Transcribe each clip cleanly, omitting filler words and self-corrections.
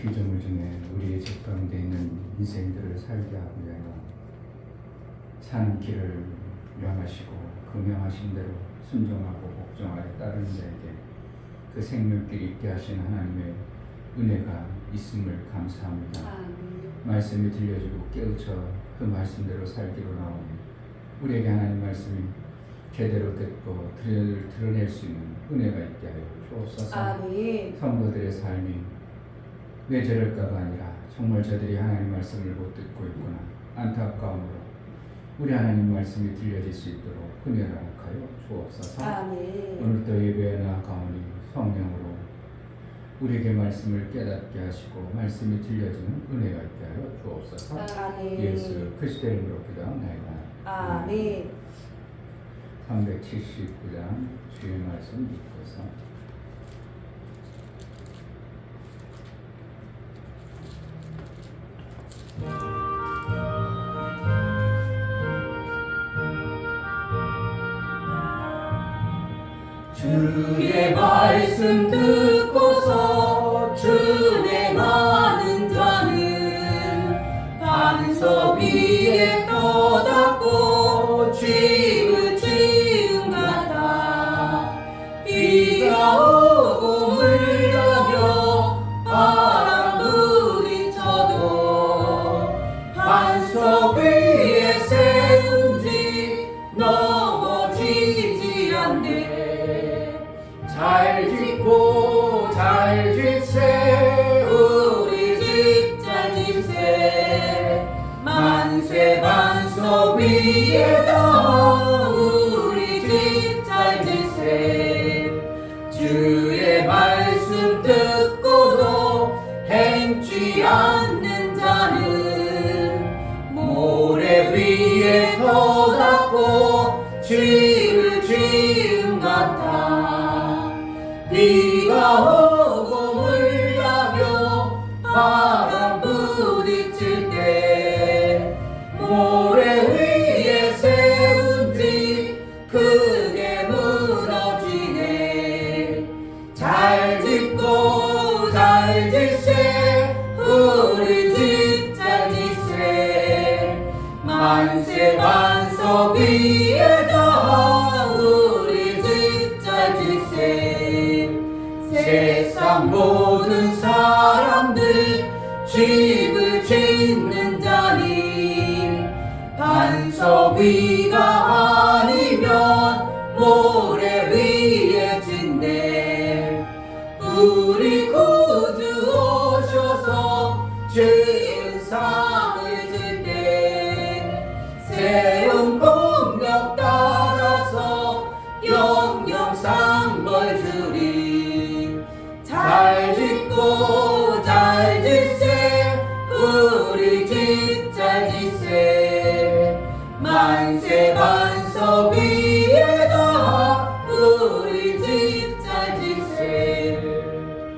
피조물 중에 우리의 집 가운데 있는 인생들을 살게 하고 위하여 사는 길을 명하시고 그 명하신 대로 순종하고 복종하여 따르는 자에게 그 생명길 있게 하신 하나님의 은혜가 있음을 감사합니다. 말씀이 들려주고 깨우쳐 그 말씀대로 살기로 나오니 우리에게 하나님 말씀이 제대로 듣고 드러낼 수 있는 은혜가 있게 하여 주옵소서. 성도들의 삶이 왜 저럴까가 아니라 정말 저들이 하나님 말씀을 못 듣고 있구나 안타까움으로 우리 하나님 말씀이 들려질 수 있도록 은혜를 허락하여 주옵소서. 오늘도 예배에 나아가오니 성령으로 우리에게 말씀을 깨닫게 하시고 말씀이 들려지는 은혜가 있게 하여 주옵소서. 예수 그리스도의 이름으로 기도합니다. 아멘. 379장 주의 말씀 읽고서 주의 말씀 듣고서 준행하는 자는 반석 위에 떠닫고 집을 지은 같아. 비가 오고 물려며 바람 부딪혀도 반석 위에 세운 집 넘어지지 않네. 잘 짓고 잘 짓세 우리 집 잘 짓세 만세 반석 위에다 우리 집 잘 짓세. 주의 말씀 듣고도 행치 않는 자는 모래 위에 떠닫고 집을 지은 같아. 비가 오고 물나며 바람 부딪힐 때 모래 위에 세운 집 크게 무너지네. 잘 짓고 잘 짓세 우리 집 잘 짓세 만세 반석 위에다 우리 집 잘 짓세. 세상 모든 사람들 집을 짓는 자니 반석 위가 아니면 모래 위에 짓네. 우리 구주 오셔서 지은 상을 질 때 세운 공력 따라서 영영 상벌 주리. 잘 짓고 잘 짓세 우리 집 잘 짓세 만세 반석 위에다 우리 집 잘 짓세.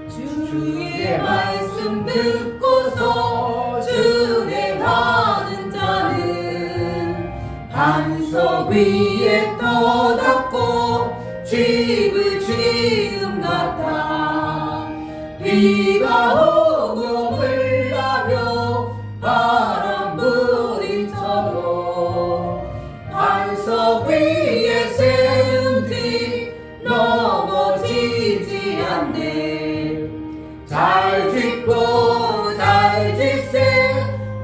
주의 말씀 듣고서 준행하는 자는 반석 위에 떠닫고 집을 지은 같아. 비가 오고 물나며 바람 부딪혀도 반석 위에 세운 집 넘어지지 않네. 잘 짓고 잘 짓세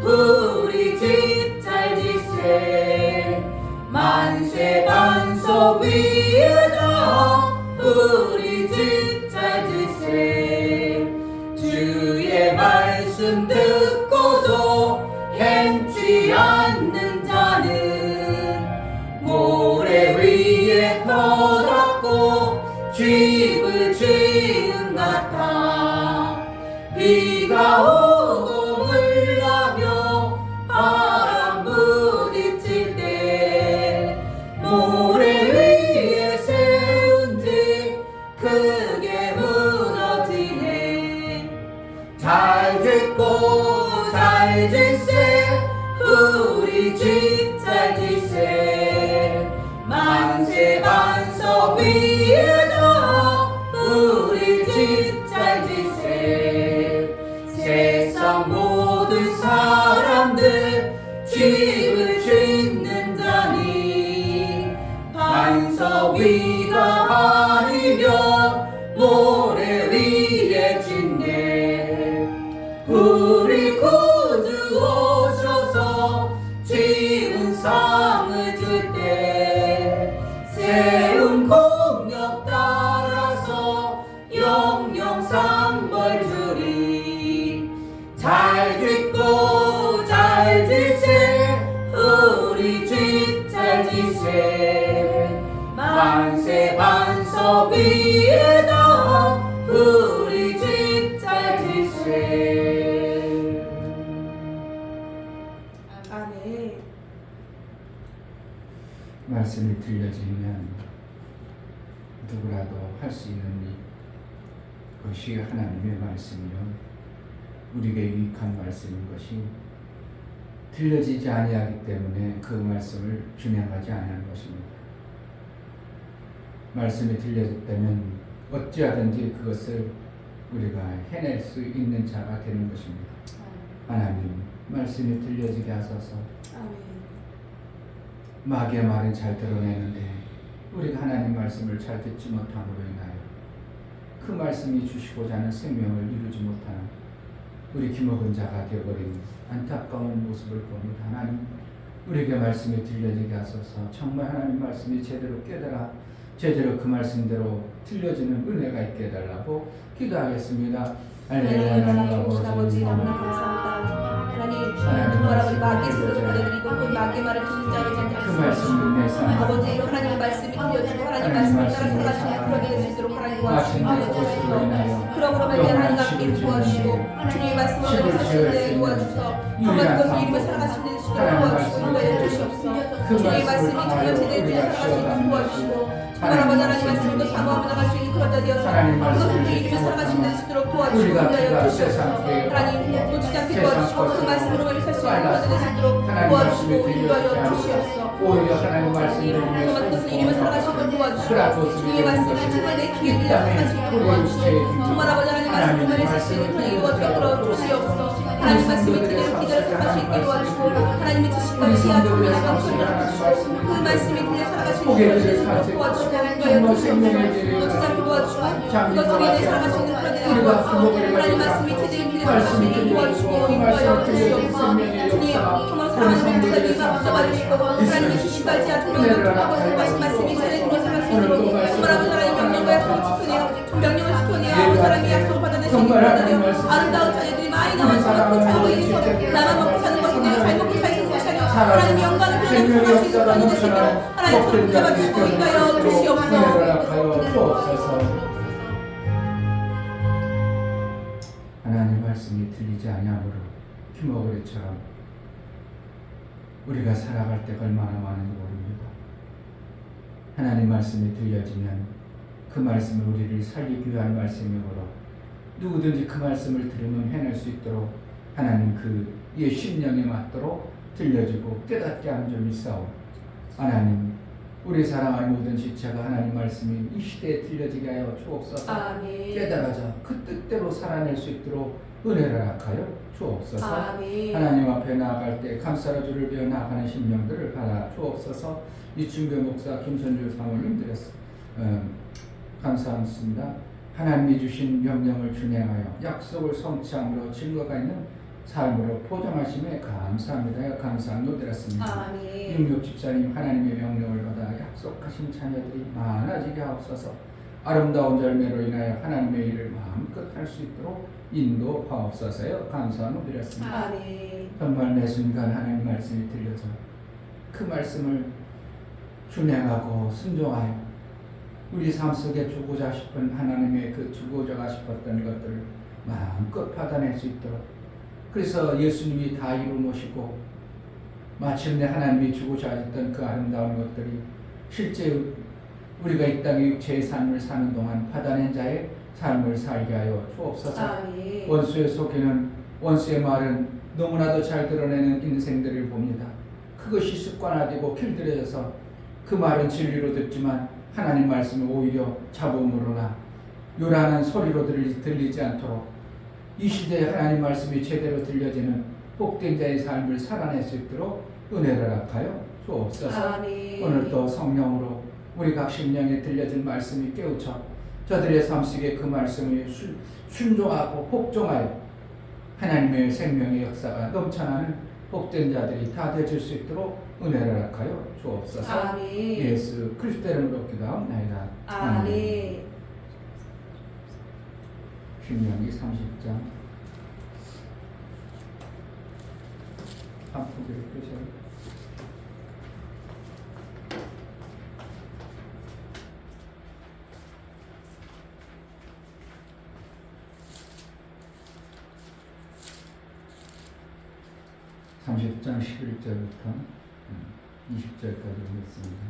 우리 집 잘 짓세 만세 반석 위에다 우리 집 잘 짓세. 주의 말씀 듣고도 행치 않는 자는 모래 위에 떠닫고 집을 지은 같아. 비가 오고 물나며 바람 부딪힐 때 모래 위에 세운 집 크게 무너지네. 잘 짓고 잘 짓세 우리 집 잘 짓세 만세 반석 위에다 우리 집 잘 짓세. 우리 구주 오셔서 지은 상을 줄 때 세운 공력 따라서 영영 상벌 주리. 잘 짓고 잘 지세 우리 집 잘 지세 만세 반석 위에다 우리 집 잘 지세. 아멘. 말씀이 들려지면 누구라도 할 수 있는 것이 하나님의 말씀이요 우리에게 유익한 말씀인 것이 들려지지 아니하기 때문에 그 말씀을 준행하지 아니하는 것입니다. 말씀이 들려졌다면 어찌하든지 그것을 우리가 해낼 수 있는 자가 되는 것입니다. 하나님 말씀이 들려지게 하소서. 마귀의 말은 잘 드러내는데 우리가 하나님 말씀을 잘 듣지 못함으로 인하여 그 말씀이 주시고자 하는 생명을 이루지 못하는 우리 기먹은 자가 되어버린 안타까운 모습을 봅니다. 하나님 우리에게 말씀이 들려지게 하소서. 정말 하나님 말씀이 제대로 깨달아 제대로 그 말씀대로 들려지는 은혜가 있게 해달라고 기도하겠습니다. 할렐루야. 하나님 아버지 너무나 감사합니다. 하나님 정말 아버지 마귀의 소리를 받아들이고 그 마귀의 말을 듣는 자를 그 말씀을 내 삶에 아버지 하나님의 말씀이 들려지고 하나님 말씀을 따라 살아가시는 그런 일이 있도록 하나님 도와주시옵소서. 그러므로 말미암아 하나님 함께 도와주시고 주님의 말씀을 우리가 사실대로 도와주셔서 정말 그것을 이루며 살아갈 수 있는 수도 도와주시고 인도해 주시옵소서. 주님의 말씀이 정말 제대로 들려 살아갈 수 있도록 도와주시고 정말 아버지 하나님 말씀도 사모하며 나갈 수 있는 그런 자 되어서 그것을 이루며 살아갈 수 있는 수도록 도와주시고 인도하여 주시옵소서. 하나님 놓치지 않게 도와주시고 그 말씀으로 우리를 살 수 있는 그런 자 되실 수 있도록 도와주시고 인도하여 주시옵소서. 오히려 하나님 말씀을 정말 그것을 이루며 살아갈 수 있도록 도와주시고 주님의 말씀이 정말 내 귀에 들려 살아갈 수 있도록 도와주시고 정말 아버지 하나님 말씀을 살 수 있는 그런 이루어져 끌어주시옵소서. 하나님 말씀이 그대로 기대로 살아갈 수 있게 도와주시고 하나님의 지식과 지혜와 총명을 감춰 주시고 그 말씀이 들려 살아갈 수 있는 그런 자 도와주시고 인도하여 주시옵소서. 놓치지 않게 도와주시고 그것을 인해 살아갈 수 있는 그런 자가 도와주시고 하나님 말씀이 제대로 들려 살아갈 수 있게 도와주시고 인도하여 주시옵소서. 주님 정말 사랑하는 목사님 붙잡아주시고 하나님의 지식과 지혜와 총명을 통하고 살아가신 말씀이 제대로 들려 살아갈 수 있도록 정말 아버지 하나님 명령과 약속을 지켜내어 명령을 지켜내어 아버지 하나님의 약속을 받아내 아름다운 자녀들이 많이 나와서 먹고 살고 있어 나만 먹고 사는 것이 내가 잘 먹고 살 수 있는 것이 아니라 하나님 영광을 표현하며 살아갈 수 있는 그런 이들 되시기로 하나님 저를 붙잡아주시고 인도하여 주시옵소서. 하나님 말씀이 들리지 아니하므로 기머거리처럼 우리가 살아갈 때가 얼마나 많은지 모릅니다. 하나님 말씀이 들려지면 그 말씀을 우리를 살리기 위한 말씀이므로 누구든지 그 말씀을 들으면 해낼 수 있도록 하나님 그의 심령에 맞도록 들려주고 깨닫게 하는 점이 있사오. 하나님 우리 사랑하는 모든 지체가 하나님 말씀이 이 시대에 들려지게 하여 주옵소서. 아멘. 깨달아져 그 뜻대로 살아낼 수 있도록 은혜를 허락하여 주옵소서. 아멘. 하나님 앞에 나아갈 때 감사로 주를 배워 나아가는 심령들을 받아 주옵소서. 이춘교 목사 김선주 사모님 드렸습니다. 감사합니다. 하나님이 주신 명령을 준행하여 약속을 성취함으로 증거가 있는 삶으로 포장하심에 감사합니다. 감사함도 드렸습니다. 아멘. 윤육 집사님 하나님의 명령을 받아 약속하신 자녀들이 많아지게 하옵소서. 아름다운 열매로 인하여 하나님의 일을 마음껏 할 수 있도록 인도하옵소서요. 감사함을 드렸습니다. 아멘. 정말 매 순간 하나님 말씀이 들려서 그 말씀을 준행하고 순종하여 우리 삶 속에 주고자 싶은 하나님의 그 주고자 싶었던 것들을 마음껏 받아낼 수 있도록 그래서 예수님이 다 이루놓으시고 마침내 하나님이 주고자 했던 그 아름다운 것들이 실제 우리가 이 땅의 육체의 삶을 사는 동안 받아낸 자의 삶을 살게 하여 주옵소서. 아멘. 원수의 속에는 원수의 말은 너무나도 잘 드러내는 인생들을 봅니다. 그것이 습관화되고 길들여져서 그 말은 진리로 듣지만 하나님 말씀이 오히려 잡음으로나 요란한 소리로 들리지 않도록 이 시대에 하나님 말씀이 제대로 들려지는 복된 자의 삶을 살아낼 수 있도록 은혜를 허락하여 주옵소서. 아멘. 오늘도 성령으로 우리 각 심령에 들려진 말씀이 깨우쳐 저들의 삶 속에 그 말씀을 순종하고 복종하여 하나님의 생명의 역사가 넘쳐나는 복된 자들이 다 되실 수 있도록 은혜를 허락하여 주옵소서. 아멘. 예수 그리스도 이름으로 기도하옵나이다. 아멘. 신명기 30장 한 포기를 끄셔요. (30장) 11절부터 20절까지 보겠습니다.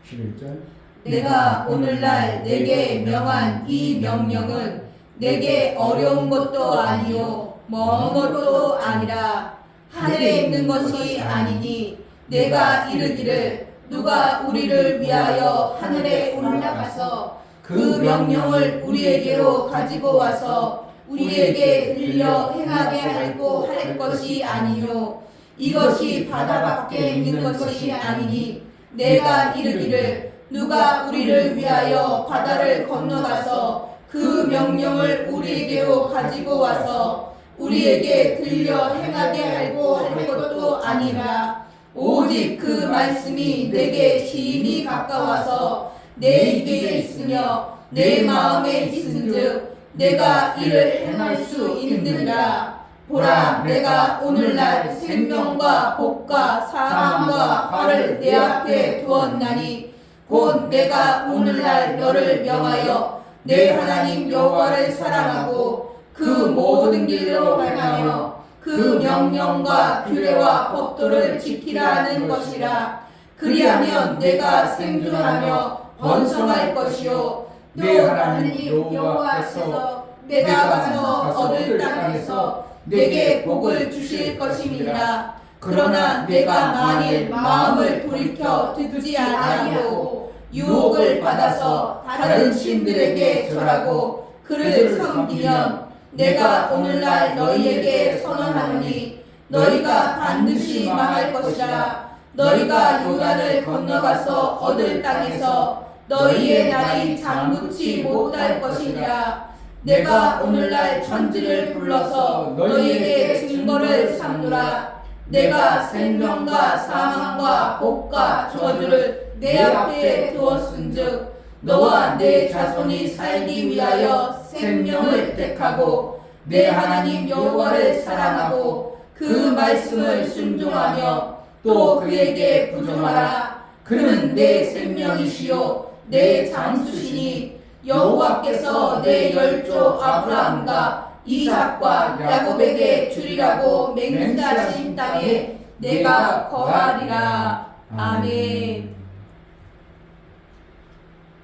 11절 내가 오늘날 내게 명한 이 명령은 내게 어려운 것도 아니요 먼 것도 아니라 하늘에 있는 것이 아니니 내가 이르기를 누가 우리를 위하여 하늘에 올라가서 그 명령을 우리에게로 가지고 와서 우리에게 들려 행하게 할고 할 것이 아니요 이것이 바다 밖에 있는 것이 아니니 내가 이르기를 누가 우리를 위하여 바다를 건너가서 그 명령을 우리에게로 가지고 와서 우리에게 들려 행하게 할고 할 것도 아니라 오직 그 말씀이 내게 심히 가까워서 내 입에 있으며 내 마음에 있은즉 내가 이를 행할 수 있느니라. 보라, 내가 오늘날 생명과 복과 사망과 화를 내 앞에 두었나니 곧 내가 오늘날 너를 명하여 내 하나님 여호와를 사랑하고 그 모든 길로 행하며 그 명령과 규례와 법도를 지키라는 것이라. 그리하면 내가 생존하며 번성할 것이요 또 하나님 여호와께서 내가 가서 얻을 땅에서 내게 복을 주실 것임이라. 그러나 내가 만일 마음을 돌이켜 듣지 아니하고 유혹을 받아서 다른 신들에게 절하고 그를 섬기면 내가 오늘날 너희에게 선언하노니 너희가 반드시 망할 것이라. 너희가 요단을 건너가서 얻을 땅에서 너희의 날이 장붙지 못할 것이니라. 내가 오늘날 천지를 불러서 너희에게 증거를 삼노라. 내가 생명과 사망과 복과 저주를 내 앞에 두었은즉 너와 내 자손이 살기 위하여 생명을 택하고 내 하나님 여호와를 사랑하고 그 말씀을 순종하며 또 그에게 부종하라. 그는 내 생명이시요 내 장수시니 여호와께서 내 열조 아브라함과 이삭과 야곱에게 주리라고 맹세하신 땅에 내가 거하리라. 아멘.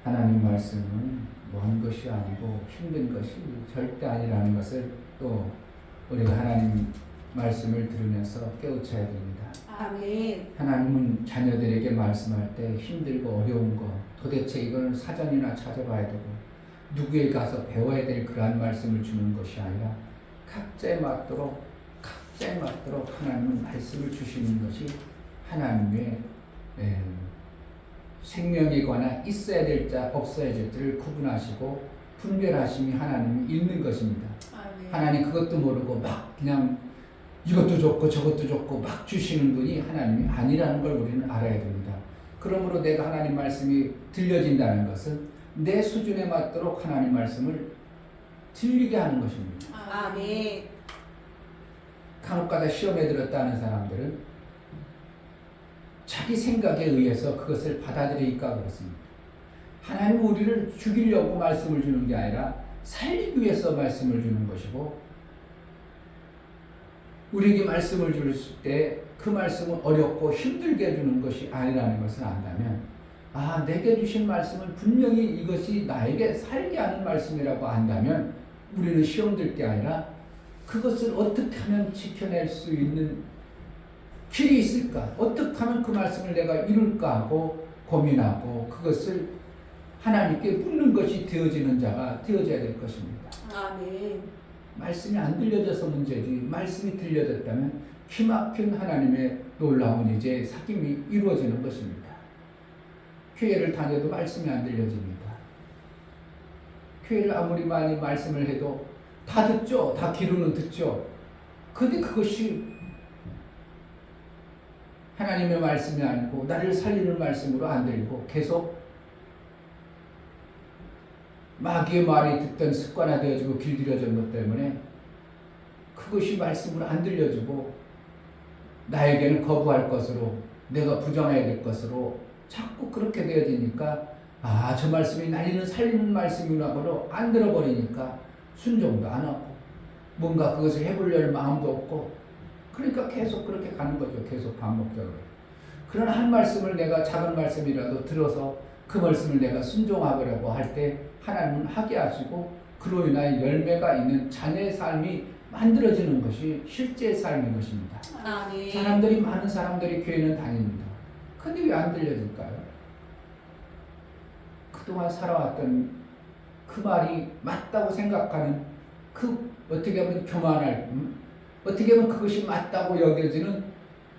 하나님 말씀은 먼 것이 아니고 힘든 것이 절대 아니라는 것을 또 우리가 하나님 말씀을 들으면서 깨우쳐야 됩니다. 아멘. 하나님은 자녀들에게 말씀할 때 힘들고 어려운 거 도대체 이걸 사전이나 찾아봐야 되고 누구에 가서 배워야 될 그러한 말씀을 주는 것이 아니라 각자에 맞도록 하나님은 말씀을 주시는 것이 하나님의 생명에 관한 있어야 될 자 없어야 될 자를 구분하시고 분별하심이 하나님이 있는 것입니다. 아멘. 하나님 그것도 모르고 막 그냥 이것도 좋고 저것도 좋고 막 주시는 분이 하나님이 아니라는 걸 우리는 알아야 됩니다. 그러므로 내가 하나님 말씀이 들려진다는 것은 내 수준에 맞도록 하나님 말씀을 들리게 하는 것입니다. 아멘. 간혹가다 시험에 들었다는 사람들은 자기 생각에 의해서 그것을 받아들이니까 그렇습니다. 하나님 우리를 죽이려고 말씀을 주는 게 아니라 살리기 위해서 말씀을 주는 것이고 우리에게 말씀을 줄 때 그 말씀은 어렵고 힘들게 주는 것이 아니라는 것을 안다면 내게 주신 말씀은 분명히 이것이 나에게 살게 하는 말씀이라고 안다면 우리는 시험 들 게 아니라 그것을 어떻게 하면 지켜낼 수 있는 길이 있을까? 어떻게 하면 그 말씀을 내가 이룰까 하고 고민하고 그것을 하나님께 묻는 것이 되어지는 자가 되어져야 될 것입니다. 아멘. 말씀이 안 들려져서 문제지 말씀이 들려졌다면 기막힌 하나님의 놀라운 이제 사귐이 이루어지는 것입니다. 교회를 다녀도 말씀이 안 들려집니다. 교회를 아무리 많이 말씀을 해도 다 듣죠. 다 귀로는 듣죠. 근데 그것이 하나님의 말씀이 아니고 나를 살리는 말씀으로 안 들리고 계속 마귀의 말이 듣던 습관화되어지고 길들여진 것 때문에 그것이 말씀으로 안 들려주고 나에게는 거부할 것으로 내가 부정해야 될 것으로 자꾸 그렇게 되어지니까 저 말씀이 나를 살리는 말씀이라고 안 들어버리니까 순종도 안 하고 뭔가 그것을 해보려는 마음도 없고 그러니까 계속 그렇게 가는 거죠. 계속 반복적으로. 그러나 한 말씀을 내가 작은 말씀이라도 들어서 그 말씀을 내가 순종하려고 할 때 하나님은 하게 하시고 그로 인하여 열매가 있는 자녀의 삶이 만들어지는 것이 실제의 삶인 것입니다. 아멘. 많은 사람들이 교회는 다닙니다. 근데 왜 안 들려질까요? 그동안 살아왔던 그 말이 맞다고 생각하는 그 어떻게 하면 교만할 어떻게 하면 그것이 맞다고 여겨지는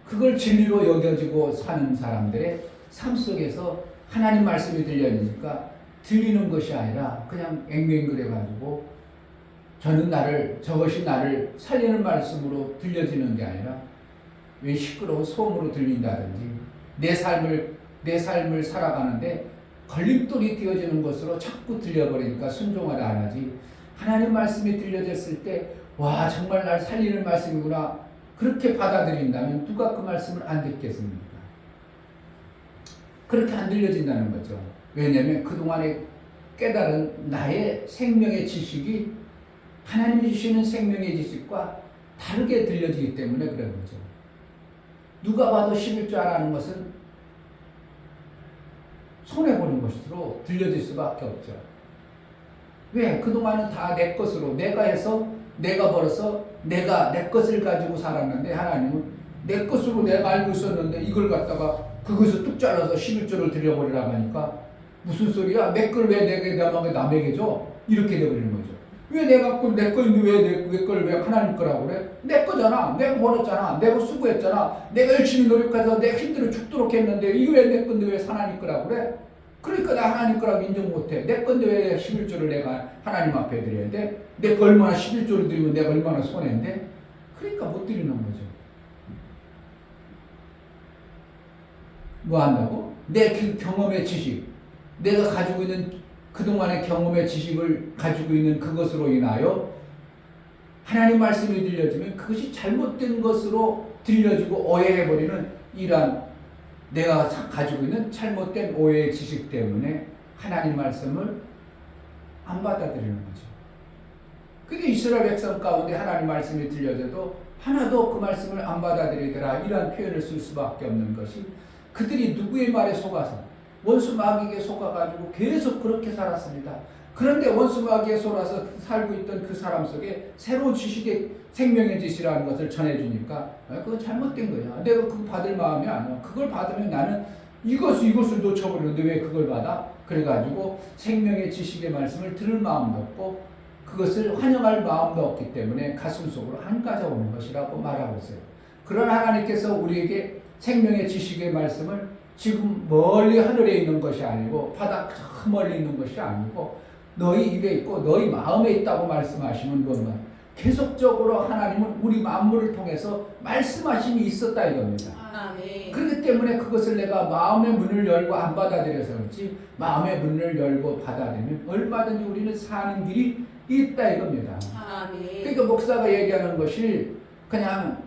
그걸 진리로 여겨지고 사는 사람들의 삶 속에서 하나님 말씀이 들려지니까 들리는 것이 아니라 그냥 앵앵거려가지고 저것이 나를 살리는 말씀으로 들려지는 게 아니라 왜 시끄러운 소음으로 들린다든지 내 삶을 살아가는데 걸림돌이 되어지는 것으로 자꾸 들려버리니까 순종을 안 하지. 하나님 말씀이 들려졌을 때 와 정말 날 살리는 말씀이구나 그렇게 받아들인다면 누가 그 말씀을 안 듣겠습니까? 그렇게 안 들려진다는 거죠. 왜냐하면 그동안에 깨달은 나의 생명의 지식이 하나님이 주시는 생명의 지식과 다르게 들려지기 때문에 그런 거죠. 누가 봐도 11조 안 하는 것은 손해보는 것으로 들려질 수밖에 없죠. 왜? 그동안은 다 내 것으로 내가 해서 내가 벌어서 내가 내 것을 가지고 살았는데 하나님은 내 것으로 내가 알고 있었는데 이걸 갖다가 그것을 뚝 잘라서 11조를 드려버리라고 하니까 무슨 소리야? 내 걸 왜 남에게 줘? 이렇게 돼버리는 거죠. 왜 내가 갖고 내 거인데 왜 내 걸 왜 하나님 거라고 그래? 내 거잖아. 내가 벌었잖아. 내가 수고했잖아. 내가 열심히 노력해서 내가 힘들어 죽도록 했는데 이거 왜 내 건데 왜 하나님 거라고 그래? 그러니까 나 하나님 거라고 인정 못해. 내 건데 왜 11조를 내가 하나님 앞에 드려야 돼? 내 거 얼마나 11조를 드리면 내가 얼마나 손해인데? 그러니까 못 드리는 거죠. 뭐 한다고? 내 그 경험의 지식, 내가 가지고 있는 그동안의 경험의 지식을 가지고 있는 그것으로 인하여 하나님 말씀이 들려지면 그것이 잘못된 것으로 들려지고 오해해버리는 이러한 내가 가지고 있는 잘못된 오해의 지식 때문에 하나님 말씀을 안 받아들이는 거죠. 그게 이스라엘 백성 가운데 하나님 말씀이 들려져도 하나도 그 말씀을 안 받아들이더라 이러한 표현을 쓸 수밖에 없는 것이 그들이 누구의 말에 속아서 원수 마귀에게 속아가지고 계속 그렇게 살았습니다. 그런데 원수 마귀에 속아서 살고 있던 그 사람 속에 새로운 지식의 생명의 지시라는 것을 전해주니까 그건 잘못된 거야. 내가 그거 받을 마음이 아니야. 그걸 받으면 나는 이것을 놓쳐버리는데 왜 그걸 받아? 그래가지고 생명의 지식의 말씀을 들을 마음도 없고 그것을 환영할 마음도 없기 때문에 가슴 속으로 안 가져오는 것이라고 말하고 있어요. 그러나 하나님께서 우리에게 생명의 지식의 말씀을 지금 멀리 하늘에 있는 것이 아니고 바닥 저 멀리 있는 것이 아니고 너희 입에 있고 너희 마음에 있다고 말씀하시는 것만 계속적으로 하나님은 우리 만물을 통해서 말씀하심이 있었다 이겁니다. 아멘. 그렇기 때문에 그것을 내가 마음의 문을 열고 안 받아들여서 그렇지 마음의 문을 열고 받아들이면 얼마든지 우리는 사는 길이 있다 이겁니다. 아멘. 그러니까 목사가 얘기하는 것이 그냥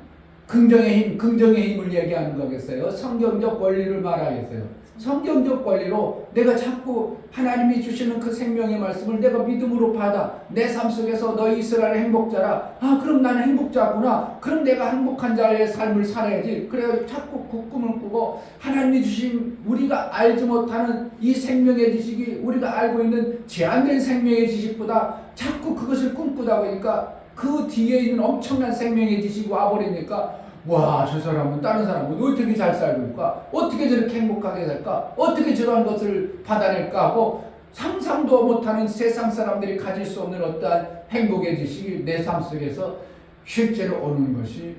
긍정의 힘을 얘기하는 거겠어요? 성경적 권리를 말하겠어요? 성경적 권리로 내가 자꾸 하나님이 주시는 그 생명의 말씀을 내가 믿음으로 받아 내 삶 속에서 너희 이스라엘 행복자라 그럼 나는 행복자구나 그럼 내가 행복한 자의 삶을 살아야지 그래가지고 자꾸 그 꿈을 꾸고 하나님이 주신 우리가 알지 못하는 이 생명의 지식이 우리가 알고 있는 제한된 생명의 지식보다 자꾸 그것을 꿈꾸다 보니까 그 뒤에 있는 엄청난 생명의 지식이 와버리니까 와, 저 사람은 다른 사람은 어떻게 잘 살고 있을까? 어떻게 저렇게 행복하게 살까? 어떻게 저런 것을 받아낼까 하고 상상도 못하는 세상 사람들이 가질 수 없는 어떠한 행복의 지식이 내 삶 속에서 실제로 오는 것이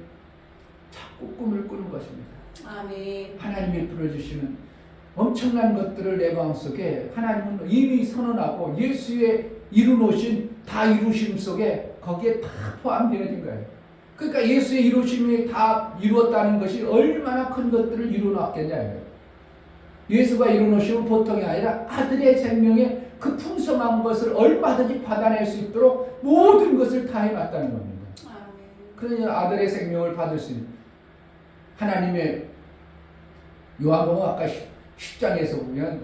자꾸 꿈을 꾸는 것입니다. 아멘. 하나님이 풀어주시는 엄청난 것들을 내 마음속에 하나님은 이미 선언하고 예수의 이루놓으신 다 이루심 속에 거기에 다 포함되어진 거예요. 그러니까 예수의 이루심이 다 이루었다는 것이 얼마나 큰 것들을 이루어놨겠냐. 예수가 이루어놓으시면 보통이 아니라 아들의 생명에 그 풍성한 것을 얼마든지 받아낼 수 있도록 모든 것을 다 해놨다는 겁니다. 그러니 아들의 생명을 받을 수 있는 하나님의 요한복음 아까 10장에서 보면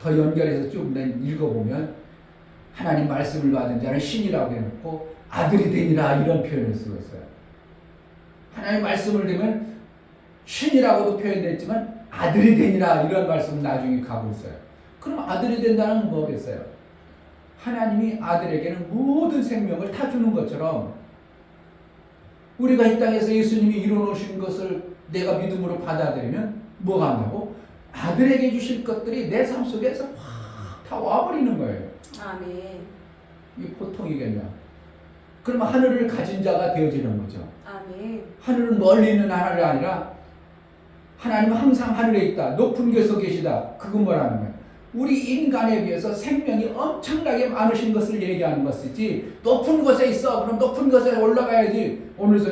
더 연결해서 쭉 읽어보면 하나님 말씀을 받은 자는 신이라고 해놓고 아들이 되니라 이런 표현을 쓰고 있어요. 하나님 말씀을 들으면 신이라고도 표현됐지만 아들이 되니라 이런 말씀 나중에 가고 있어요. 그럼 아들이 된다는 건 뭐겠어요? 하나님이 아들에게는 모든 생명을 다 주는 것처럼 우리가 이 땅에서 예수님이 이루어놓으신 것을 내가 믿음으로 받아들이면 뭐가 한다고? 아들에게 주실 것들이 내 삶 속에서 확 다 와버리는 거예요. 아멘. 이게 보통이겠냐? 그러면 하늘을 가진 자가 되어지는 거죠. 아멘. 하늘은 멀리 있는 하늘이 아니라 하나님은 항상 하늘에 있다. 높은 곳에 계시다. 그건 뭐라는 거예요? 우리 인간에 비해서 생명이 엄청나게 많으신 것을 얘기하는 것이지 높은 곳에 있어. 그럼 높은 곳에 올라가야지. 오늘서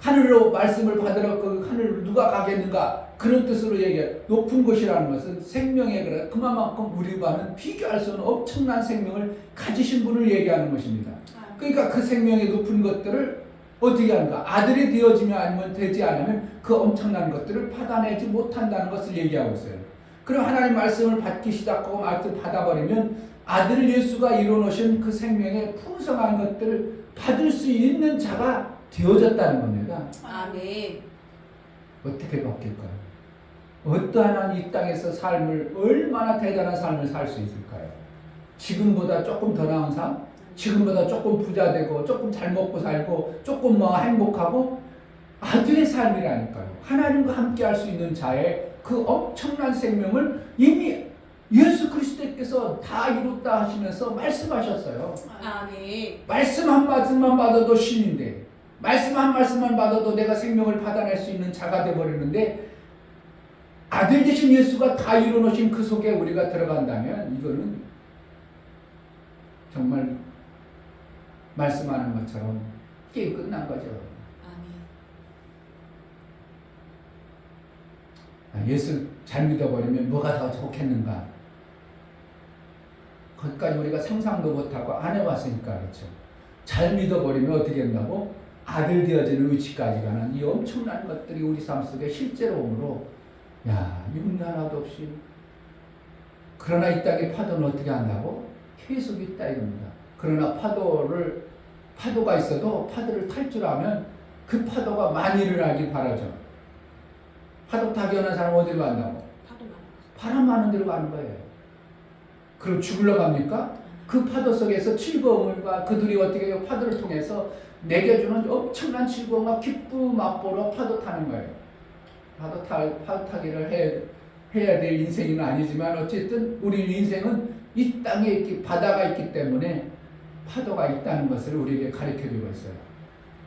하늘로 말씀을 받으러 그 하늘로 누가 가겠는가? 그런 뜻으로 얘기해. 높은 곳이라는 것은 생명의 그만큼 우리와는 비교할 수 없는 엄청난 생명을 가지신 분을 얘기하는 것입니다. 그러니까 그 생명의 높은 것들을 어떻게 하는가? 아들이 되어지면 아니면 되지 않으면 그 엄청난 것들을 받아내지 못한다는 것을 얘기하고 있어요. 그럼 하나님 말씀을 받기 시작하고 말씀을 받아버리면 아들 예수가 이루어놓으신 그 생명의 풍성한 것들을 받을 수 있는 자가 되어졌다는 겁니다. 아멘. 어떻게 바뀔까요? 어떠한 이 땅에서 삶을 얼마나 대단한 삶을 살 수 있을까요? 지금보다 조금 더 나은 삶? 지금보다 조금 부자 되고 조금 잘 먹고 살고 조금 행복하고 아들의 삶이라니까요. 하나님과 함께 할 수 있는 자의 그 엄청난 생명을 이미 예수 그리스도께서 다 이뤘다 하시면서 말씀하셨어요. 아멘. 말씀 한 말씀만 받아도 신인데 말씀 한 말씀만 받아도 내가 생명을 받아낼 수 있는 자가 되어버리는데 아들 되신 예수가 다 이루어놓으신 그 속에 우리가 들어간다면 이거는 정말 말씀하는 것처럼 게임 끝난 거죠. 아멘. 예수 잘 믿어버리면 뭐가 더 좋겠는가? 거기까지 우리가 상상도 못하고 안 해왔으니까 그렇죠. 잘 믿어버리면 어떻게 된다고? 아들 되어지는 위치까지 가는 이 엄청난 것들이 우리 삶 속에 실제로 오므로 육류 하나도 없이 그러나 이 땅의 파도는 어떻게 한다고? 계속 있다 이겁니다. 그러나 파도가 있어도 파도를 탈 줄 아면 그 파도가 많이 일어나길 바라죠. 파도 타기 하는 사람 어디로 간다고? 바람 많은 데로 가는 거예요. 그럼 죽으러 갑니까? 그 파도 속에서 즐거움과 그들이 어떻게 해요? 파도를 통해서 내게 주는 엄청난 즐거움과 기쁨 맛보러 파도 타는 거예요. 파도 타기를 해야 될 인생은 아니지만 어쨌든 우리 인생은 이 땅에 있기, 바다가 있기 때문에 파도가 있다는 것을 우리에게 가르쳐주고 있어요.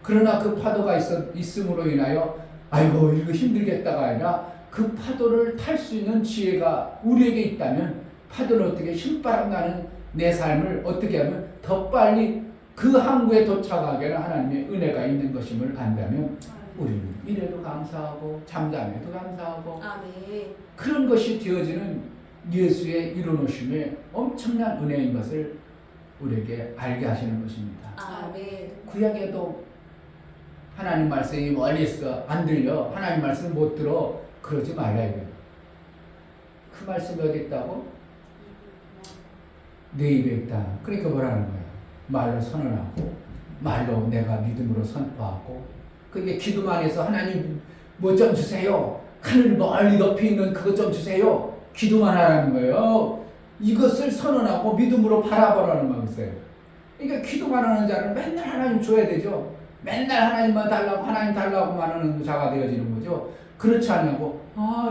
그러나 그 파도가 있음으로 인하여 아이고 이거 힘들겠다가 아니라 그 파도를 탈 수 있는 지혜가 우리에게 있다면 파도는 어떻게 신바람 나는 내 삶을 어떻게 하면 더 빨리 그 항구에 도착하게 하는 하나님의 은혜가 있는 것임을 안다면 우리는 이래도 감사하고 잠잠해도 감사하고 아멘. 그런 것이 되어지는 예수의 이루어놓으심의 엄청난 은혜인 것을 우리에게 알게 하시는 것입니다. 아멘. 구약에도 하나님 말씀이 멀리 있어 안 들려 하나님 말씀 못 들어 그러지 말라 이거예요. 그 말씀이 어디 있다고? 내 입에 있다. 그러니까 뭐라는 거야? 말로 선언하고 말로 내가 믿음으로 선포하고 그게 기도만 해서 하나님 뭐 좀 주세요. 하늘 멀리 높이 있는 그것 좀 주세요. 기도만 하라는 거예요. 이것을 선언하고 믿음으로 바라보라는 거였어요. 그러니까 기도만 하는 자는 맨날 하나님 줘야 되죠. 맨날 하나님만 달라고 하나님 달라고만 하는 자가 되어지는 거죠. 그렇지 않냐고.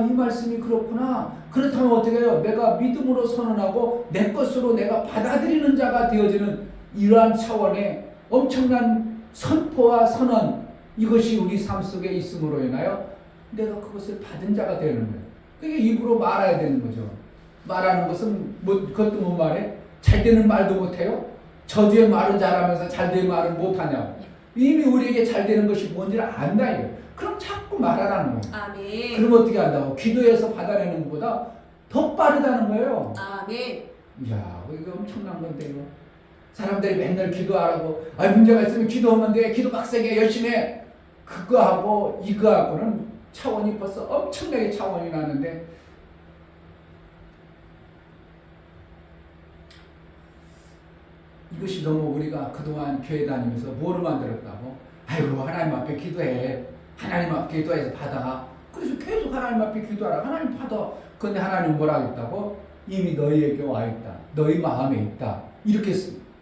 이 말씀이 그렇구나. 그렇다면 어떻게 해요? 내가 믿음으로 선언하고 내 것으로 내가 받아들이는 자가 되어지는 이러한 차원의 엄청난 선포와 선언 이것이 우리 삶 속에 있음으로 인하여 내가 그것을 받은 자가 되는 거예요. 그게 입으로 말해야 되는 거죠. 말하는 것은 그것도 못 말해? 잘 되는 말도 못해요? 저주의 말은 잘하면서 잘된 말은 못하냐고. 이미 우리에게 잘 되는 것이 뭔지를 안다 이거예요. 그럼 자꾸 말하라는 거예요. 아멘. 그럼 어떻게 한다고? 기도해서 받아내는 것보다 더 빠르다는 거예요. 아멘. 이야, 이거 엄청난 건데 이거. 사람들이 맨날 기도하라고, 문제가 있으면 기도하면 돼, 기도 빡세게 열심히 해. 그거하고 이거하고는 차원이 벌써 엄청나게 차원이 나는데, 이것이 너무 우리가 그동안 교회 다니면서 뭐를 만들었다고? 아이고 하나님 앞에 기도해, 하나님 앞에 기도해서 받아. 그래서 계속 하나님 앞에 기도하라, 하나님 받아. 근데 하나님 뭐라 했다고? 이미 너희에게 와 있다, 너희 마음에 있다, 이렇게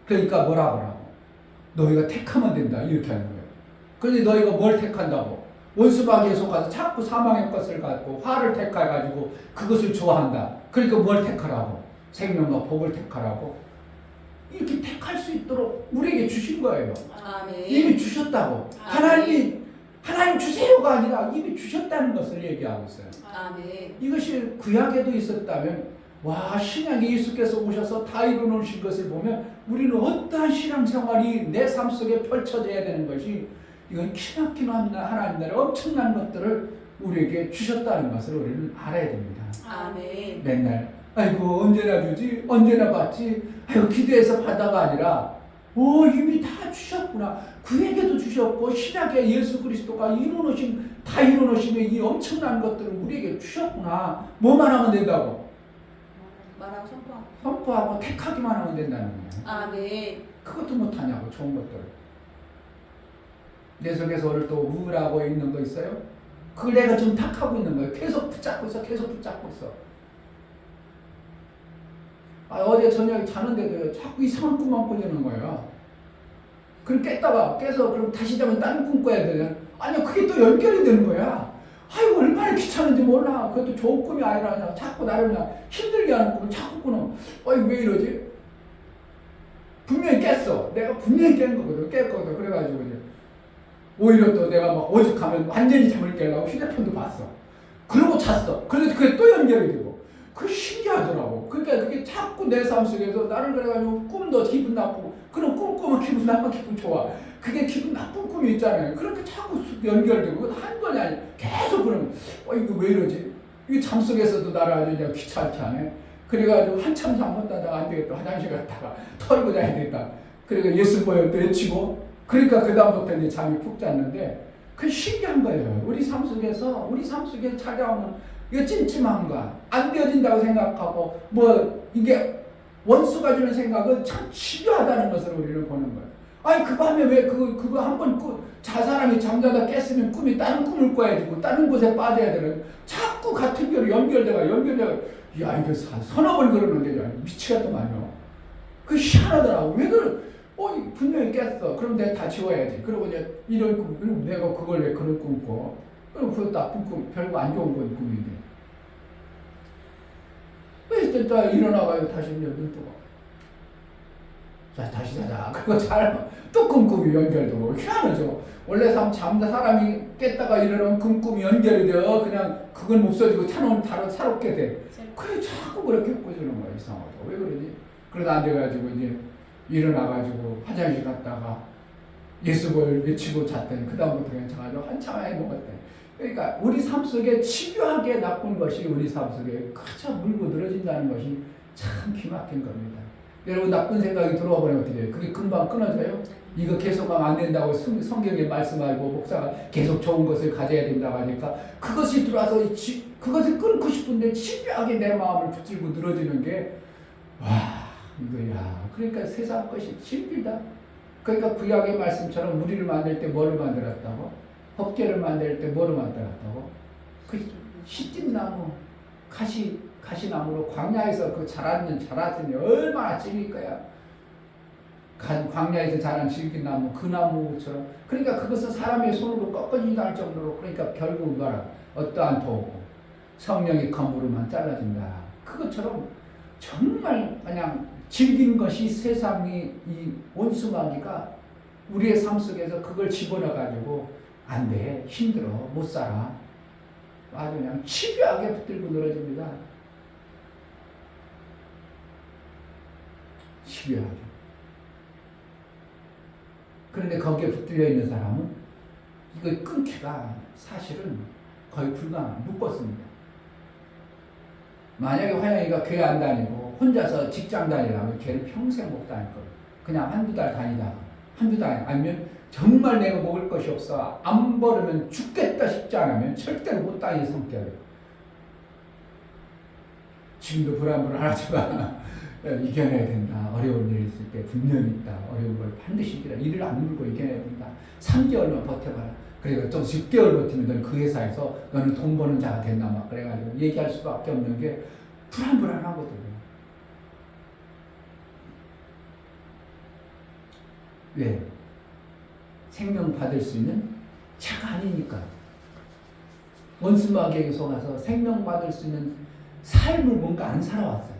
그러니까 뭐라 그러고? 너희가 택하면 된다, 이렇게 하는 거예요. 그런데 너희가 뭘 택한다고? 원수마귀에 속아서 자꾸 사망의 것을 갖고 화를 택해가지고 그것을 좋아한다. 그러니까 뭘 택하라고? 생명과 복을 택하라고? 이렇게 택할 수 있도록 우리에게 주신 거예요. 아멘. 이미 주셨다고. 하나님 주세요가 아니라 이미 주셨다는 것을 얘기하고 있어요. 아멘. 이것이 구약에도 있었다면, 와, 신약에 예수께서 오셔서 다 이루어놓으신 것을 보면 우리는 어떠한 신앙생활이 내 삶 속에 펼쳐져야 되는 것이, 이건 키막힌 하나님 나라의 엄청난 것들을 우리에게 주셨다는 것을 우리는 알아야 됩니다. 아멘. 맨날 아이고 언제나 주지, 언제나 받지, 아이고 기도해서 받아가 아니라, 이미 다 주셨구나. 구약에도 주셨고 신약에 예수 그리스도가 다 이루어놓으시면 이 엄청난 것들을 우리에게 주셨구나. 뭐만 하면 된다고? 말하고 선포하고. 선포하고 택하기만 하면 된다는 거예요. 아멘. 그것도 못하냐고, 좋은 것들. 내 속에서 오늘 또 우울하고 있는 거 있어요? 그걸 내가 지금 탁하고 있는 거예요. 계속 붙잡고 있어. 어제 저녁에 자는데도 자꾸 이상한 꿈만 꾸는 거예요. 그럼 깨서 그럼 다시 자면 다른 꿈 꿔야 되냐? 아니요, 그게 또 연결이 되는 거야. 아이고, 얼마나 귀찮은지 몰라. 그것도 좋은 꿈이 아니라 그냥 자꾸 나를 그냥 힘들게 하는 꿈을 자꾸 꾸는. 왜 이러지? 분명히 깼어. 내가 분명히 깬 거거든. 깼거든. 그래가지고 이제 오히려 또 내가 막 오죽하면 완전히 잠을 깨려고 휴대폰도 봤어. 그러고 잤어. 그런데 그게 또 연결이 되고. 그게 신기하더라고. 그러니까 그게 자꾸 내 삶 속에서 나를 그래가지고 꿈도 기분 나쁘고, 그럼 꿈 꾸면 기분 나쁘고 기분 좋아. 그게 기분 나쁜 꿈이 있잖아요. 그렇게 자꾸 연결되고, 그건 한 번이 아니야. 계속 그러면, 이거 왜 이러지? 이 잠 속에서도 나를 아주 그냥 귀찮게 하네. 그래가지고 한참 잠 못 자다가 안 되겠다. 화장실 갔다가 털고 자야 되겠다. 그러니까 예수 보여 또 외치고, 그러니까 그다음부터 이제 잠이 푹 잤는데, 그게 신기한 거예요. 우리 삶 속에 찾아오는 이 찜찜함과 안 되어진다고 생각하고, 이게 원수가 주는 생각은 참 치료하다는 것을 우리는 보는 거예요. 그 밤에 왜 그거 한번 사람이 잠자다 깼으면 다른 꿈을 꿔야지, 다른 곳에 빠져야 되는, 자꾸 같은 결이 연결되가, 야, 이거 서너 번 그러는데, 미치겠더만요. 그 희한하더라고. 왜 그래? 분명히 깼어. 그럼 내가 다 지워야지. 그리고 이제 이런 꿈, 그리고 내가 그걸 왜 그런 꿈 꿔? 그럼 그거 나쁜 꿈, 별거 안 좋은 건 꿈인데. 왜 진짜 일어나가요, 다시 이제 눈 뜨고. 자, 다시 자자. 그리고 또 꿈이 연결되고. 희한하죠. 원래 사람이 깼다가 일어나면 꿈이 연결이 되어 그냥 그건 없어지고 다른 새롭게 돼. 그래, 자꾸 그렇게 꾸주는 거야, 이상하죠. 왜 그러지? 그러다 안 돼가지고 이제 일어나가지고 화장실 갔다가 예수를 외치고 잤더니 그다음부터 그냥 자가지고 한참 먹었대. 그러니까 우리 삶 속에 집요하게 나쁜 것이 우리 삶 속에 그저 물고 늘어진다는 것이 참 기막힌 겁니다. 여러분, 나쁜 생각이 들어와 버리면 어떻게 해요? 그게 금방 끊어져요? 이거 계속하면 안 된다고 성경에 말씀하고 목사가 계속 좋은 것을 가져야 된다고 하니까 그것이 들어와서 그것을 끊고 싶은데 집요하게 내 마음을 붙들고 늘어지는 게, 이거야. 그러니까 세상 것이 힘들다. 그러니까 구약의 말씀처럼 우리를 만들 때 뭐를 만들었다고? 법궤를 만들 때 뭐를 만들었다고? 그 시띠나무, 가시나무로 광야에서 그 자랐더니 얼마나 질길 거야. 광야에서 자란 질긴나무, 그 나무처럼. 그러니까 그것은 사람의 손으로 꺾어지지도 않을 정도로, 그러니까 결국 어떠한 도구, 성령의 검으로만 잘라진다. 그것처럼 정말 그냥 질긴 것이 세상이, 이 원수마귀가 우리의 삶 속에서 그걸 집어넣어가지고 안 돼, 힘들어, 못 살아. 아주 그냥 집요하게 붙들고 늘어집니다. 집요하게. 그런데 거기에 붙들려 있는 사람은 이거 끊기가 사실은 거의 불가능, 묶었습니다. 만약에 화영이가 교회 안 다니고 혼자서 직장 다니라면 걔는 평생 못 다닐 거예요. 그냥 한두 달 다니다가 한두 달 아니면 정말 내가 먹을 것이 없어 안 벌으면 죽겠다 싶지 않으면 절대로 못 다니는 성격이에요. 지금도 불안불안하지만 이겨내야 된다. 어려운 일이 있을 때 분명히 있다. 어려운 걸 반드시 이겨라. 일을 안 물고 이겨내야 된다. 3개월만 버텨봐라. 그리고 또 6개월 버티면 너는 그 회사에서 너는 돈 버는 자가 된다. 막 그래가지고 얘기할 수밖에 없는 게 불안불안하거든요. 왜? 생명 받을 수 있는 자가 아니니까. 원수마귀에게 속아서 생명 받을 수 있는 삶을 뭔가 안 살아왔어요.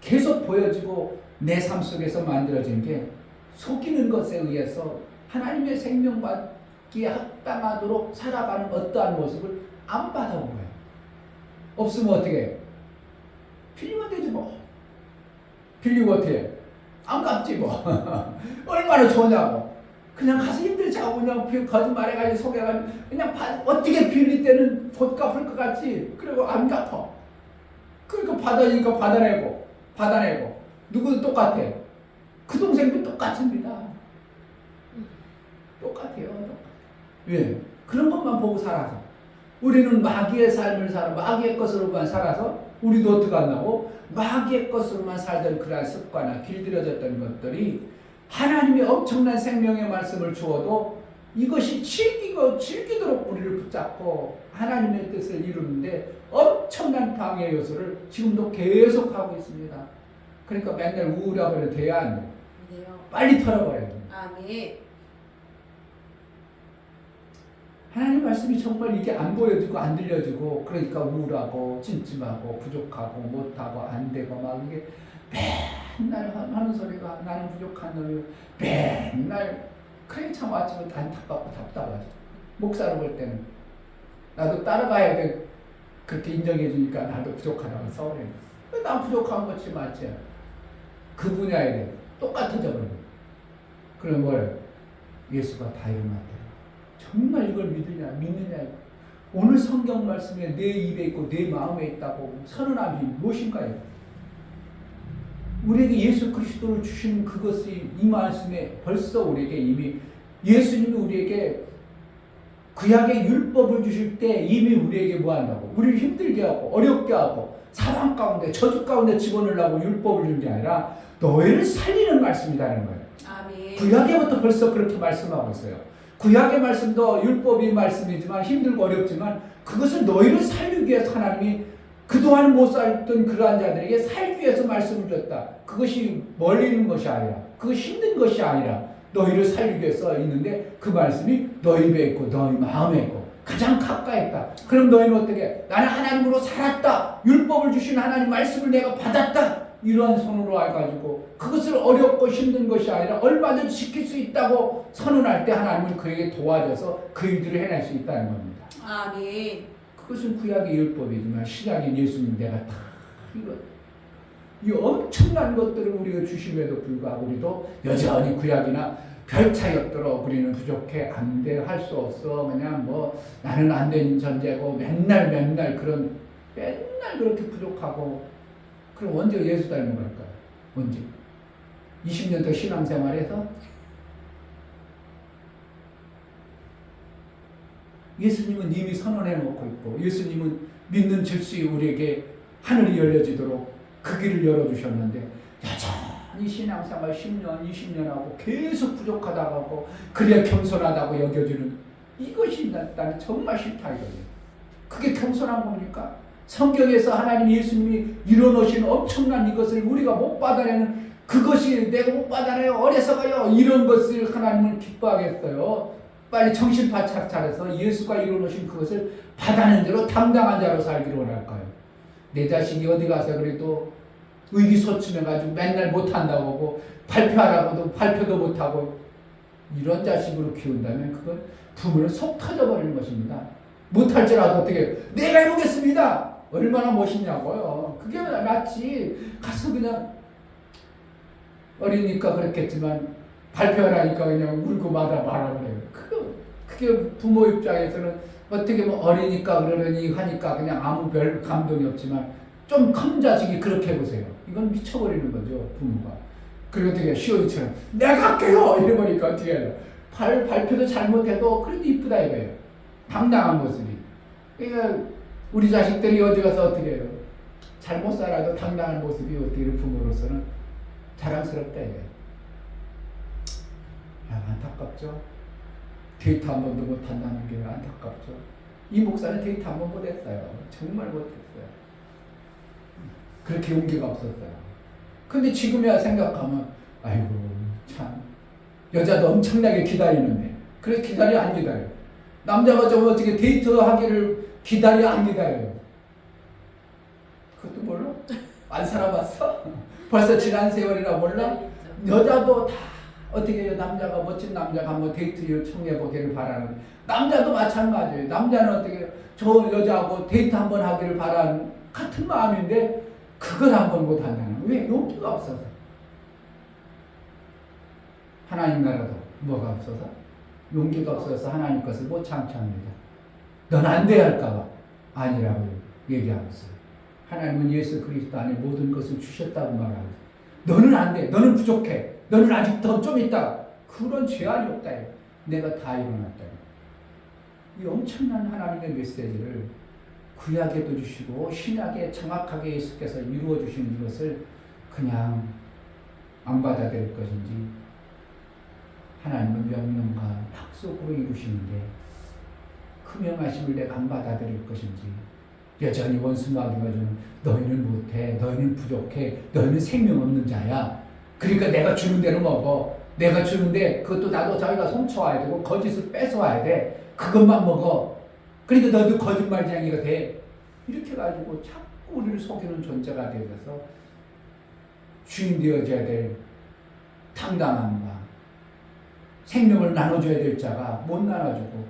계속 보여지고 내 삶 속에서 만들어진 게 속이는 것에 의해서 하나님의 생명 받기에 합당하도록 살아가는 어떠한 모습을 안 받아온 거예요. 없으면 어떻게 해요? 빌리면 되지 뭐. 빌리고 어떻게 해요? 안 갚지 뭐. 얼마나 좋냐고. 그냥 가서 힘들지 않고 그냥 거짓말해가지고 속여가지고 그냥 어떻게 빌릴 때는 곧 갚을 것 같지. 그리고 안 갚아. 그러니까 받아니까 받아내고 누구도 똑같아. 그 동생도 똑같습니다. 똑같아요. 왜? 그런 것만 보고 살아서 우리는 마귀의 삶을 살아 마귀의 것으로만 살아서 우리도 어떻게 한다고? 마귀의 것으로만 살던 그러한 습관이나 길들여졌던 것들이 하나님의 엄청난 생명의 말씀을 주어도 이것이 즐기도록 우리를 붙잡고 하나님의 뜻을 이루는데 엄청난 방해 요소를 지금도 계속하고 있습니다. 그러니까 맨날 우울하고 돼야 안 돼요. 빨리 털어버려야 돼요. 아멘. 하나님 말씀이 정말 이게 안 보여지고 안 들려지고 그러니까 우울하고 찜찜하고 부족하고 못하고 안 되고 막 이게 맨날 하는 소리가 나는 부족한 놈이 맨날 그래 참 아침에 안타깝고 답답하죠. 목사를 볼 때는 나도 따라가야 돼. 그렇게 인정해 주니까 나도 부족하다고 서운해. 난 부족한 것이 맞지. 그 분야에 대해 똑같아져 버려. 그럼 뭐예요? 예수가 다 일어났다. 정말 이걸 믿느냐? 오늘 성경 말씀에 내 입에 있고 내 마음에 있다고 선언함이 무엇인가요? 우리에게 예수 그리스도를 주시는 그것이 이 말씀에 벌써 우리에게 이미 예수님이 우리에게 구약의 율법을 주실 때 이미 우리에게 뭐 한다고? 우리를 힘들게 하고 어렵게 하고 사방 가운데 저주 가운데 집어넣으려고 율법을 준 게 아니라 너희를 살리는 말씀이라는 거예요. 아멘. 구약에부터 벌써 그렇게 말씀하고 있어요. 구약의 말씀도 율법이 말씀이지만 힘들고 어렵지만 그것을 너희를 살리기 위해서 하나님이 그동안 못 살던 그러한 자들에게 살기 위해서 말씀을 줬다. 그것이 멀리 있는 것이 아니라 그것이 힘든 것이 아니라 너희를 살리기 위해서 있는데 그 말씀이 너희 입에 있고 너희 마음에 있고 가장 가까이 있다. 그럼 너희는 어떻게? 나는 하나님으로 살았다. 율법을 주신 하나님 말씀을 내가 받았다. 이러한 손으로 해가지고 그것을 어렵고 힘든 것이 아니라 얼마든지 지킬 수 있다고 선언할 때 하나님은 그에게 도와줘서 그 일들을 해낼 수 있다는 겁니다. 아멘. 그것은 구약의 율법이지만 신약인 예수님 내가 다 이 엄청난 것들을 우리가 주심에도 불구하고 우리도 여전히 구약이나 별 차이 없도록 우리는 부족해 안 돼 할 수 없어 그냥 뭐 나는 안 된 존재고 맨날 그런 맨날 그렇게 부족하고 그럼 언제 예수 닮은 걸까요? 언제? 20년 더 신앙생활에서 예수님은 이미 선언해 놓고 있고 예수님은 믿는 즉시 우리에게 하늘이 열려지도록 그 길을 열어주셨는데 여전히 신앙생활 10년, 20년 하고 계속 부족하다고 하고 그래야 겸손하다고 여겨주는 이것이 나는 정말 싫다 이거예요. 그게 겸손한 겁니까? 성경에서 하나님 예수님이 이뤄놓으신 엄청난 이것을 우리가 못 받아내는 그것이 내가 못 받아내요 어려서가요 이런 것을 하나님은 기뻐하겠어요. 빨리 정신 바짝 차려서 예수가 이뤄놓으신 그것을 받아낸 대로 당당한 자로 살기를 원할까요? 내 자식이 어디 가서 그래도 의기소침해가지고 맨날 못한다고 하고 발표하라고도 발표도 못하고 이런 자식으로 키운다면 그건 부모는 속 터져버리는 것입니다. 못할지라도 어떻게 내가 해보겠습니다. 얼마나 멋있냐고요. 그게 낫지. 가서 그냥 어리니까 그렇겠지만 발표하니까 그냥 울고 말아버려요. 그게 부모 입장에서는 어떻게 뭐 어리니까 그러느니 하니까 그냥 아무 별 감동이 없지만 좀 큰 자식이 그렇게 해보세요. 이건 미쳐버리는 거죠, 부모가. 그리고 어떻게 시어이처럼 내가 할게요 이러니까 어떻게 해요? 발표도 잘못해도 그래도 이쁘다 이거예요. 당당한 모습이. 그러니까 우리 자식들이 어디 가서 어떻게 해요? 잘못 살아도 당당한 모습이 어떻게 부모로서는 자랑스럽다 이거예요. 야, 안타깝죠? 데이트 한 번도 못한다는 게 안타깝죠? 이 목사는 데이트 한 번 못했어요. 정말 못했어요. 그렇게 용기가 없었어요. 근데 지금이야 생각하면 아이고 참 여자도 엄청나게 기다리는데 그래 기다려 안 기다려? 남자가 좀 어떻게 데이트하기를 기다려 안 기다려요? 그것도 몰라? 안 살아봤어? 벌써 지난 세월이라 몰라? 여자도 다 어떻게 해요? 남자가 멋진 남자가 한번 데이트 요청해 보기를 바라는 남자도 마찬가지예요. 남자는 어떻게 저 여자하고 데이트 한번 하기를 바라는 같은 마음인데 그걸 한번 못 한다는 왜? 용기가 없어서. 하나님 나라도 뭐가 없어서? 용기가 없어서 하나님 것을 못 창취합니다. 넌 안 돼 할까봐 아니라고 얘기하고 있어요. 하나님은 예수 그리스도 안에 모든 것을 주셨다고 말하고 있어요. 너는 안 돼. 너는 부족해. 너는 아직 더 좀 있다. 그런 죄안이 없다. 내가 다 일어났다. 이 엄청난 하나님의 메시지를 구약에도 주시고 신약에 정확하게 예수께서 이루어 주신 이것을 그냥 안 받아들일 것인지 하나님은 명령과 약속으로 이루시는데 그 명하심을 내가 안 받아들일 것인지 여전히 원수마귀가 주는 너희는 못해, 너희는 부족해, 너희는 생명 없는 자야. 그러니까 내가 주는 대로 먹어. 내가 주는데 그것도 나도 자기가 훔쳐와야 되고 거짓을 뺏어와야 돼. 그것만 먹어. 그러니까 너도 거짓말쟁이가 돼. 이렇게 가지고 자꾸 우리를 속이는 존재가 되어서 주인 되어져야 될 당당함과 생명을 나눠줘야 될 자가 못 나눠주고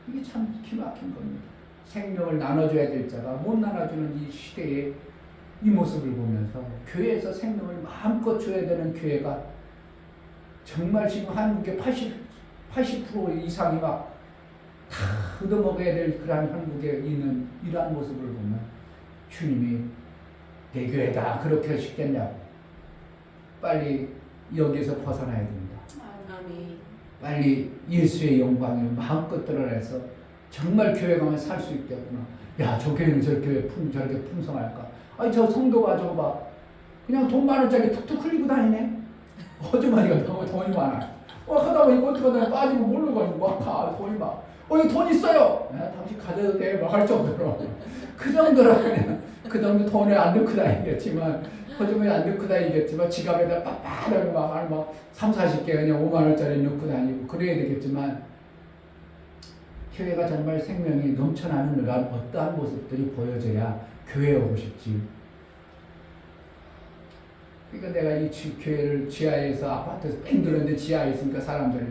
이게 참 기막힌 겁니다. 생명을 나눠줘야 될 자가 못 나눠주는 이 시대의 이 모습을 보면서 교회에서 생명을 마음껏 줘야 되는 교회가 정말 지금 한국의 80% 이상이 막 다 얻어먹어야 될 그러한 한국에 있는 이러한 모습을 보면 주님이 내 교회다 그렇게 쉽겠냐고. 빨리 여기서 벗어나야 됩니다. 빨리 예수의 영광을 마음껏 드러내서 정말 교회 가면 살 수 있겠구나. 야, 저 교회는 저렇게 풍성할까? 아니 저 성도가 저거 봐. 그냥 돈 10,000원짜리 툭툭 흘리고 다니네. 어주머니가 너무 돈이 많아. 하다 보니까 어떻게 하다 빠지고 모르고 막 돈이 막. 이 돈 있어요. 당신 가져도 돼. 막 할 정도로. 그 정도로 그냥 그 정도 돈에 안 넣고 다니겠지만 허주머니 안 넣고 다니겠지만 지갑에다 빡빡하게 막 30-40개 그냥 5만원짜리 넣고 다니고 그래야 되겠지만 교회가 정말 생명이 넘쳐나는 그런 어떠한 모습들이 보여져야 교회에 오고 싶지. 그러니까 내가 이 교회를 지하에서 아파트에서 뺑 들었는데 지하에 있으니까 사람들이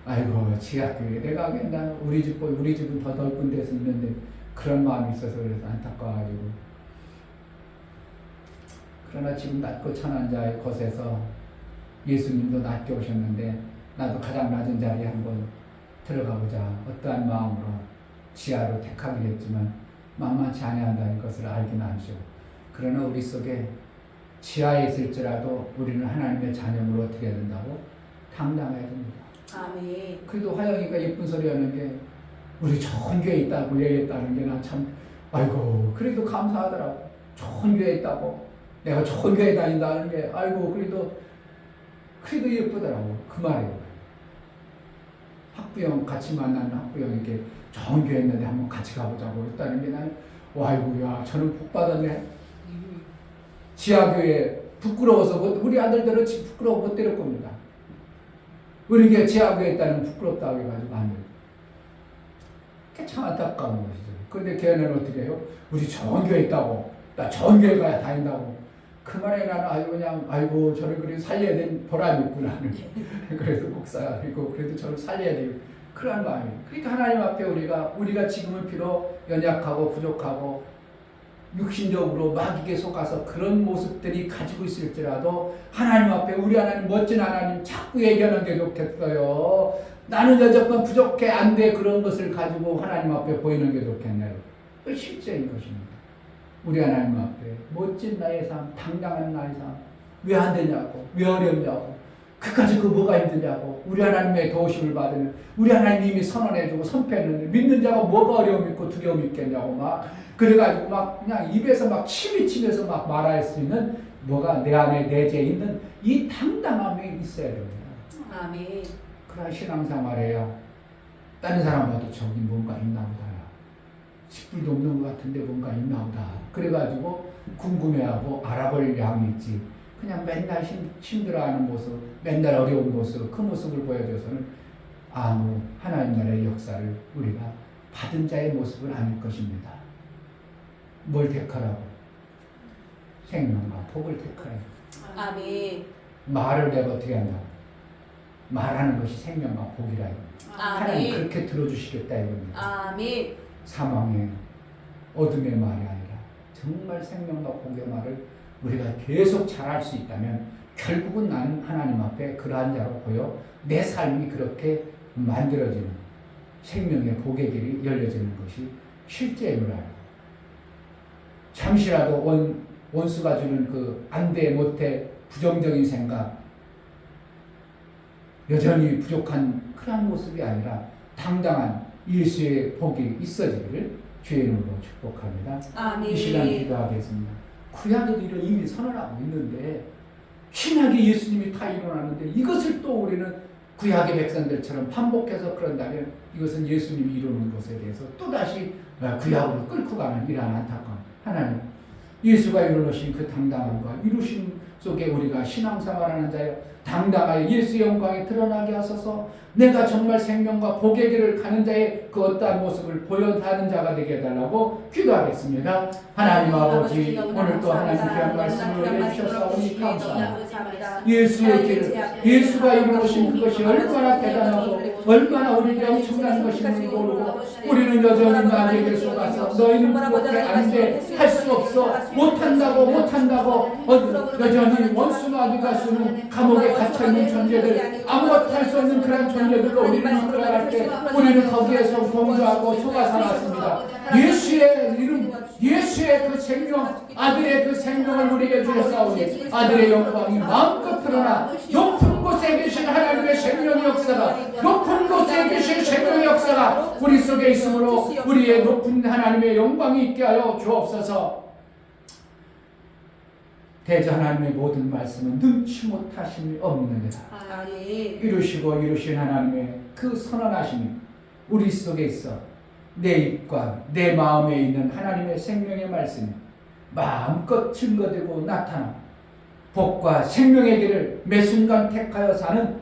아이고 지하교회 내가 그냥 우리 집은 더 넓은 데서 있는데 그런 마음이 있어서 그래서 안타까워가지고. 그러나 지금 낮고 천한 자의 곳에서 예수님도 낮게 오셨는데 나도 가장 낮은 자리에 한번 들어가보자. 어떠한 마음으로 지하로 택하겠지만 만만치 아니한다는 것을 알긴 알죠. 그러나 우리 속에 지하에 있을지라도 우리는 하나님의 자녀로 어떻게 해야 된다고? 당당해야 됩니다. 아멘. 그래도 화영이가 예쁜 소리 하는 게 우리 좋은 교회 있다고 얘기했다는 게 난 참 아이고 그래도 감사하더라고. 좋은 교회 있다고 내가 좋은 교회 다닌다는 게 아이고 그래도 예쁘더라고. 그 말이에요. 학부형 같이 만나는 학부형에게 좋은 교회 있는데 한번 같이 가보자고 했다는 게 나는 아이고야 저는 복 받았네. 지하교회 부끄러워서 우리 아들들은 부끄러워 못 데릴 겁니다. 우리 교회 지하교회 있다는 부끄럽다고 해가지고 안 돼요. 그게 참 안타까운 것이죠. 그런데 걔는 어떻게 해요? 우리 좋은 교회 있다고 나 좋은 교회 가야 다닌다고. 그 말에 나는 아이고 저를 그래도 살려야 되는 보람이 있구나. 그래도 목사이고 그래도 저를 살려야 돼요. 그런 마음이에요. 그러니까 하나님 앞에 우리가 지금은 비록 연약하고 부족하고 육신적으로 마귀에 속아서 그런 모습들이 가지고 있을지라도 하나님 앞에 우리 하나님 멋진 하나님 자꾸 얘기하는 게 좋겠어요. 나는 여전히 부족해 안 돼 그런 것을 가지고 하나님 앞에 보이는 게 좋겠네요. 그 실제인 것입니다. 우리 하나님 앞에 멋진 나의 삶, 당당한 나의 삶 왜 안 되냐고 왜 어렵냐고 그까지 그 뭐가 힘드냐고 우리 하나님의 도우심을 받으면 우리 하나님이 선언해주고 선포했는데 믿는 자가 뭐가 어려움이 있고 두려움이 있겠냐고 막 그래가지고 막 그냥 입에서 막 침이 치면서 막 말할 수 있는 뭐가 내 안에 내재해 있는 이 당당함이 있어야 됩니다. 아멘. 그런 신앙생활에야 다른 사람 봐도 저기 뭔가 있나 보다. 10불도 없는 것 같은데 뭔가 있나 보다. 그래가지고 궁금해하고 알아볼 양이 있지. 그냥 맨날 힘들어하는 모습, 맨날 어려운 모습, 그 모습을 보여줘서는 아무 하나님 나라의 역사를 우리가 받은 자의 모습은 아닐 것입니다. 뭘 택하라고? 생명과 복을 택하라고. 아멘. 말을 내가 어떻게 한다고? 말하는 것이 생명과 복이라 이겁니다. 하나님 아멘. 그렇게 들어주시겠다 이겁니다. 아멘. 사망의 어둠의 말이 아니라 정말 생명과 복의 말을 우리가 계속 잘할 수 있다면 결국은 나는 하나님 앞에 그러한 자로 보여 내 삶이 그렇게 만들어지는 생명의 복의 길이 열려지는 것이 실제임을 알고 잠시라도 원수가 주는 그 안 돼 못해 부정적인 생각 여전히 부족한 그런 모습이 아니라 당당한 예수의 복이 있어지기를 주의 이름으로 축복합니다. 아멘. 이 시간 기도하겠습니다. 구약에도 이런 이미 선언하고 있는데 신약에 예수님이 다 일어나는데 이것을 또 우리는 구약의 백성들처럼 반복해서 그런다면 이것은 예수님이 이루는 것에 대해서 또다시 구약으로 끌고 가는 이러한 안타까움. 하나님 예수가 이루신 그 당당함과 이루심 속에 우리가 신앙생활하는 자여 당당하여 예수의 영광이 드러나게 하소서. 내가 정말 생명과 복의 길을 가는 자의 그 어떠한 모습을 보여하는 자가 되게 해달라고 기도하겠습니다. 하나님 아버지 오늘 또 하나님 귀한 말씀을 내주셔서 감사합니다. 예수의 길, 예수가 이루신 그것이 얼마나 대단하고 얼마나 우리에게 엄청난 것임을 모르고 우리는 여전히 마귀에게 속아서 너희는 그렇게 안 돼, 할 수 없어, 못한다고 여전히 원수 마귀가 쓰는 감옥에 갇혀있는 존재들 아무것도 할 수 없는 그런 존재들로 우리는 살아갈 때 우리는 거기에서 공주하고 속아 살았습니다. 예수의 이름, 예수의 그 생명, 아들의 그 생명을 우리에게 주셨사오니 아들의 영광이 마음껏 드러나 높은 곳에 계신 하나님의 생명의 역사가 높은 곳에 계신 생명의 역사가 우리 속에 있으므로 우리의 높은 하나님의 영광이 있게 하여 주옵소서. 대저 하나님의 모든 말씀은 능치 못하심이 없느니라. 이루시고 이루신 하나님의 그 선언하심이 우리 속에 있어 내 입과 내 마음에 있는 하나님의 생명의 말씀이 마음껏 증거되고 나타나 복과 생명의 길을 매 순간 택하여 사는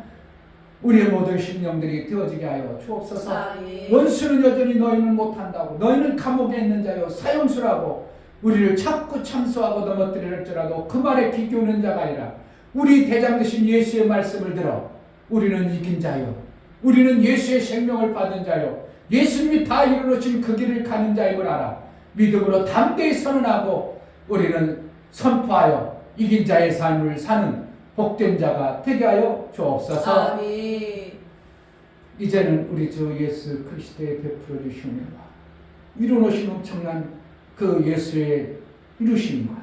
우리의 모든 심령들이 되어지게 하여 주옵소서. 원수는 여전히 너희는 못한다고 너희는 감옥에 있는 자요 사형수라고 우리를 자꾸 참소하고 넘어뜨릴지라도 그 말에 귀 기우는 자가 아니라 우리 대장 되신 예수의 말씀을 들어 우리는 이긴 자요 우리는 예수의 생명을 받은 자요 예수님이 다 이루어진 그 길을 가는 자임을 알아 믿음으로 담대히 선언하고 우리는 선포하여 이긴 자의 삶을 사는 복된 자가 되게 하여 주옵소서. 아멘. 이제는 우리 주 예수 그리스도의 베풀어 주시는 이루어진 엄청난 그 예수의 이루심과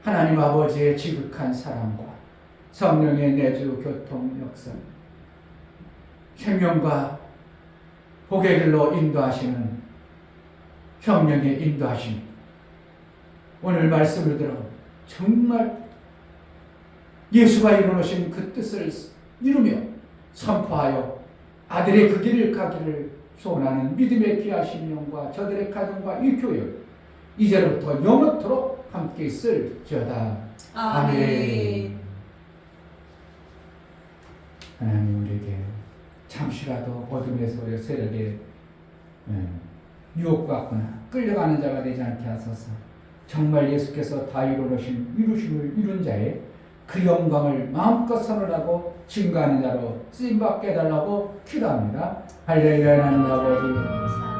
하나님 아버지의 지극한 사랑과 성령의 내주 교통 역사 생명과 복의 길로 인도하시는 성령의 인도하심 오늘 말씀을 들어 정말 예수가 이루어진 그 뜻을 이루며 선포하여 아들의 그 길을 가기를 소원하는 믿음의 귀하신 영과 저들의 가정과 이 교회 이제로부터 영원토록 함께 있을지어다. 아멘. 하나님 우리에게 잠시라도 어둠의 소리 세력에 유혹받거나 끌려가는 자가 되지 않게 하소서. 정말 예수께서 다 이루심을 이룬 자의 그 영광을 마음껏 선언하고 증거하는 자로 쓰임받게 해달라고 기도합니다. 할렐루야. 하나님 아버지